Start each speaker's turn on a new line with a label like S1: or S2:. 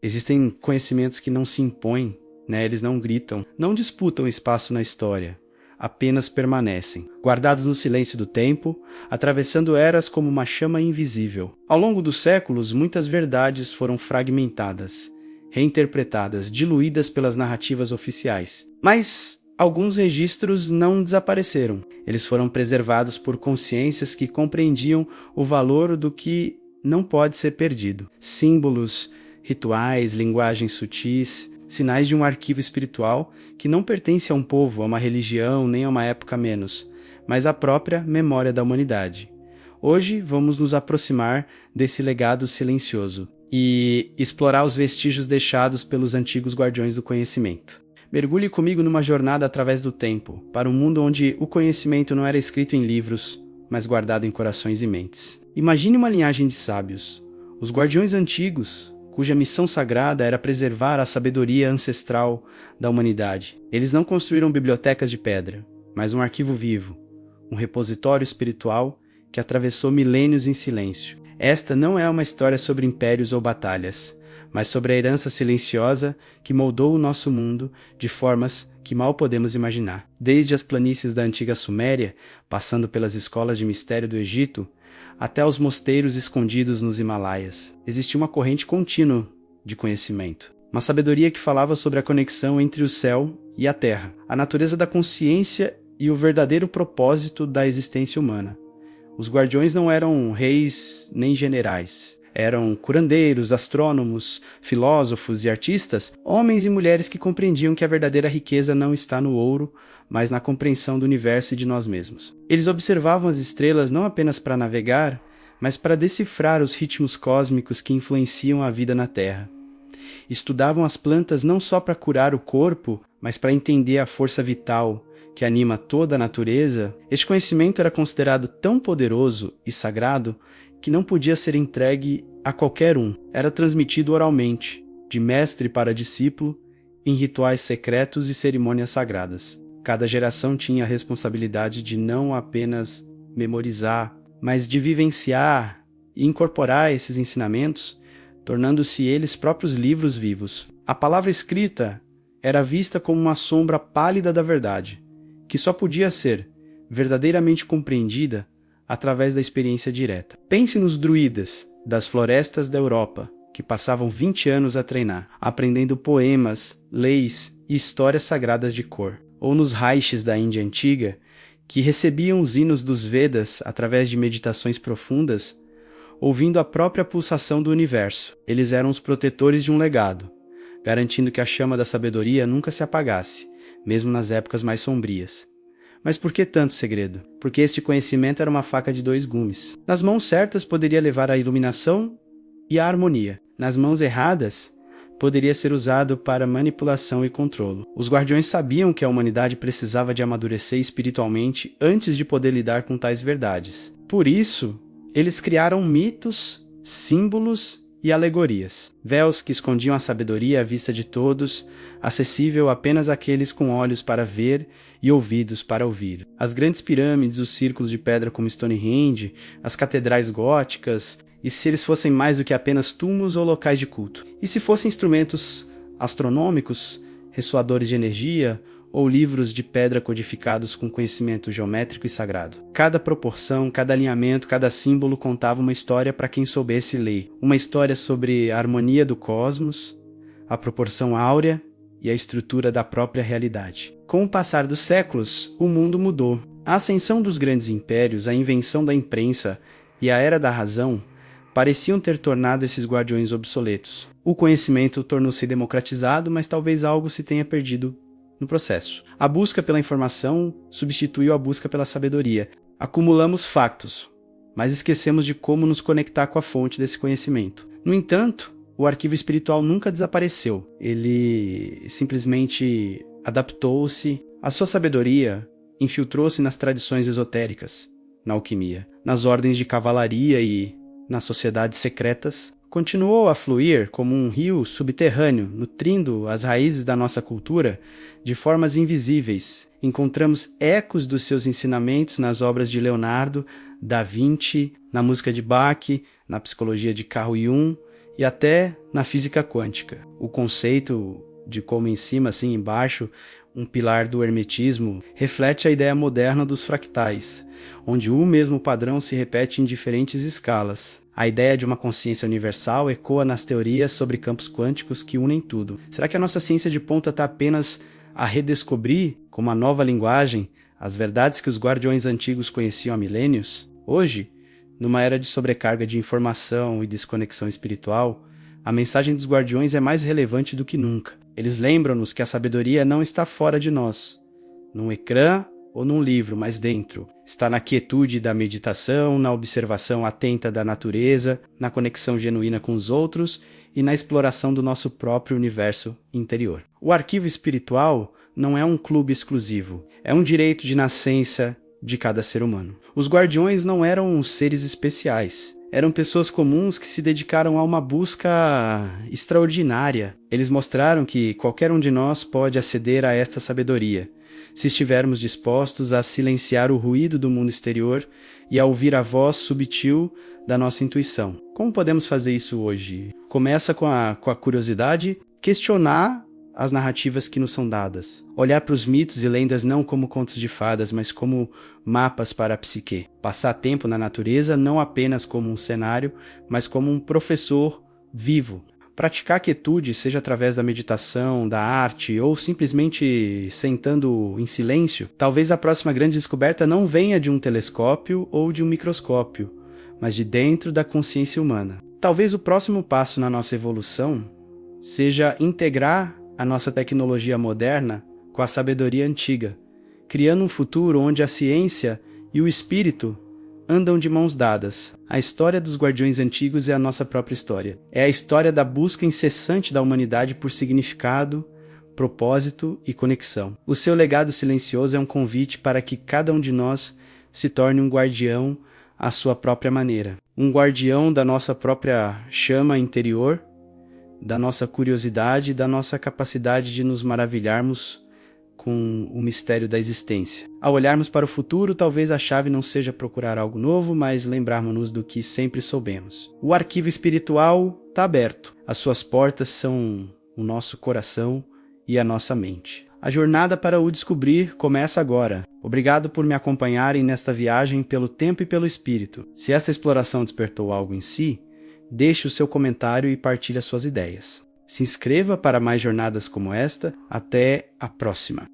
S1: Existem conhecimentos que não se impõem, né? Eles não gritam, não disputam espaço na história, apenas permanecem, guardados no silêncio do tempo, atravessando eras como uma chama invisível. Ao longo dos séculos, muitas verdades foram fragmentadas, reinterpretadas, diluídas pelas narrativas oficiais. Mas alguns registros não desapareceram. Eles foram preservados por consciências que compreendiam o valor do que não pode ser perdido. Símbolos, rituais, linguagens sutis, sinais de um arquivo espiritual que não pertence a um povo, a uma religião, nem a uma época menos, mas à própria memória da humanidade. Hoje vamos nos aproximar desse legado silencioso e explorar os vestígios deixados pelos antigos guardiões do conhecimento. Mergulhe comigo numa jornada através do tempo, para um mundo onde o conhecimento não era escrito em livros, mas guardado em corações e mentes. Imagine uma linhagem de sábios, os guardiões antigos, cuja missão sagrada era preservar a sabedoria ancestral da humanidade. Eles não construíram bibliotecas de pedra, mas um arquivo vivo, um repositório espiritual que atravessou milênios em silêncio. Esta não é uma história sobre impérios ou batalhas, mas sobre a herança silenciosa que moldou o nosso mundo de formas que mal podemos imaginar. Desde as planícies da antiga Suméria, passando pelas escolas de mistério do Egito, até os mosteiros escondidos nos Himalaias, existia uma corrente contínua de conhecimento. Uma sabedoria que falava sobre a conexão entre o céu e a terra, a natureza da consciência e o verdadeiro propósito da existência humana. Os guardiões não eram reis nem generais. Eram curandeiros, astrônomos, filósofos e artistas, homens e mulheres que compreendiam que a verdadeira riqueza não está no ouro, mas na compreensão do universo e de nós mesmos. Eles observavam as estrelas não apenas para navegar, mas para decifrar os ritmos cósmicos que influenciam a vida na Terra. Estudavam as plantas não só para curar o corpo, mas para entender a força vital que anima toda a natureza. Este conhecimento era considerado tão poderoso e sagrado que não podia ser entregue a qualquer um. Era transmitido oralmente, de mestre para discípulo, em rituais secretos e cerimônias sagradas. Cada geração tinha a responsabilidade de não apenas memorizar, mas de vivenciar e incorporar esses ensinamentos, tornando-se eles próprios livros vivos. A palavra escrita era vista como uma sombra pálida da verdade, que só podia ser verdadeiramente compreendida através da experiência direta. Pense nos druidas das florestas da Europa, que passavam 20 anos a treinar, aprendendo poemas, leis e histórias sagradas de cor. Ou nos Raishis da Índia antiga, que recebiam os hinos dos Vedas através de meditações profundas, ouvindo a própria pulsação do universo. Eles eram os protetores de um legado, garantindo que a chama da sabedoria nunca se apagasse, mesmo nas épocas mais sombrias. Mas por que tanto segredo? Porque este conhecimento era uma faca de dois gumes. Nas mãos certas poderia levar à iluminação e à harmonia. Nas mãos erradas, poderia ser usado para manipulação e controlo. Os guardiões sabiam que a humanidade precisava de amadurecer espiritualmente antes de poder lidar com tais verdades. Por isso, eles criaram mitos, símbolos e alegorias. Véus que escondiam a sabedoria à vista de todos, acessível apenas àqueles com olhos para ver e ouvidos para ouvir. As grandes pirâmides, os círculos de pedra como Stonehenge, as catedrais góticas, e se eles fossem mais do que apenas túmulos ou locais de culto? E se fossem instrumentos astronômicos, ressoadores de energia, ou livros de pedra codificados com conhecimento geométrico e sagrado? Cada proporção, cada alinhamento, cada símbolo contava uma história para quem soubesse ler. Uma história sobre a harmonia do cosmos, a proporção áurea e a estrutura da própria realidade. Com o passar dos séculos, o mundo mudou. A ascensão dos grandes impérios, a invenção da imprensa e a era da razão pareciam ter tornado esses guardiões obsoletos. O conhecimento tornou-se democratizado, mas talvez algo se tenha perdido no processo. A busca pela informação substituiu a busca pela sabedoria. Acumulamos factos, mas esquecemos de como nos conectar com a fonte desse conhecimento. No entanto, o arquivo espiritual nunca desapareceu. Ele simplesmente adaptou-se. A sua sabedoria infiltrou-se nas tradições esotéricas, na alquimia, nas ordens de cavalaria e nas sociedades secretas. Continuou a fluir como um rio subterrâneo, nutrindo as raízes da nossa cultura de formas invisíveis. Encontramos ecos dos seus ensinamentos nas obras de Leonardo, Da Vinci, na música de Bach, na psicologia de Carl Jung e até na física quântica. O conceito de como em cima, assim embaixo, um pilar do hermetismo, reflete a ideia moderna dos fractais, onde o mesmo padrão se repete em diferentes escalas. A ideia de uma consciência universal ecoa nas teorias sobre campos quânticos que unem tudo. Será que a nossa ciência de ponta está apenas a redescobrir, com uma nova linguagem, as verdades que os guardiões antigos conheciam há milênios? Hoje, numa era de sobrecarga de informação e desconexão espiritual, a mensagem dos guardiões é mais relevante do que nunca. Eles lembram-nos que a sabedoria não está fora de nós, num ecrã ou num livro, mas dentro. Está na quietude da meditação, na observação atenta da natureza, na conexão genuína com os outros e na exploração do nosso próprio universo interior. O arquivo espiritual não é um clube exclusivo, é um direito de nascença de cada ser humano. Os guardiões não eram seres especiais. Eram pessoas comuns que se dedicaram a uma busca extraordinária. Eles mostraram que qualquer um de nós pode aceder a esta sabedoria, se estivermos dispostos a silenciar o ruído do mundo exterior e a ouvir a voz subtil da nossa intuição. Como podemos fazer isso hoje? Começa com a curiosidade, questionar as narrativas que nos são dadas. Olhar para os mitos e lendas não como contos de fadas, mas como mapas para a psique. Passar tempo na natureza não apenas como um cenário, mas como um professor vivo. Praticar a quietude, seja através da meditação, da arte ou simplesmente sentando em silêncio. Talvez a próxima grande descoberta não venha de um telescópio ou de um microscópio, mas de dentro da consciência humana. Talvez o próximo passo na nossa evolução seja integrar a nossa tecnologia moderna com a sabedoria antiga, criando um futuro onde a ciência e o espírito andam de mãos dadas. A história dos guardiões antigos é a nossa própria história. É a história da busca incessante da humanidade por significado, propósito e conexão. O seu legado silencioso é um convite para que cada um de nós se torne um guardião à sua própria maneira. Um guardião da nossa própria chama interior, da nossa curiosidade, da nossa capacidade de nos maravilharmos com o mistério da existência. Ao olharmos para o futuro, talvez a chave não seja procurar algo novo, mas lembrarmos-nos do que sempre soubemos. O arquivo espiritual está aberto. As suas portas são o nosso coração e a nossa mente. A jornada para o descobrir começa agora. Obrigado por me acompanharem nesta viagem pelo tempo e pelo espírito. Se esta exploração despertou algo em si, deixe o seu comentário e partilhe as suas ideias. Se inscreva para mais jornadas como esta. Até a próxima!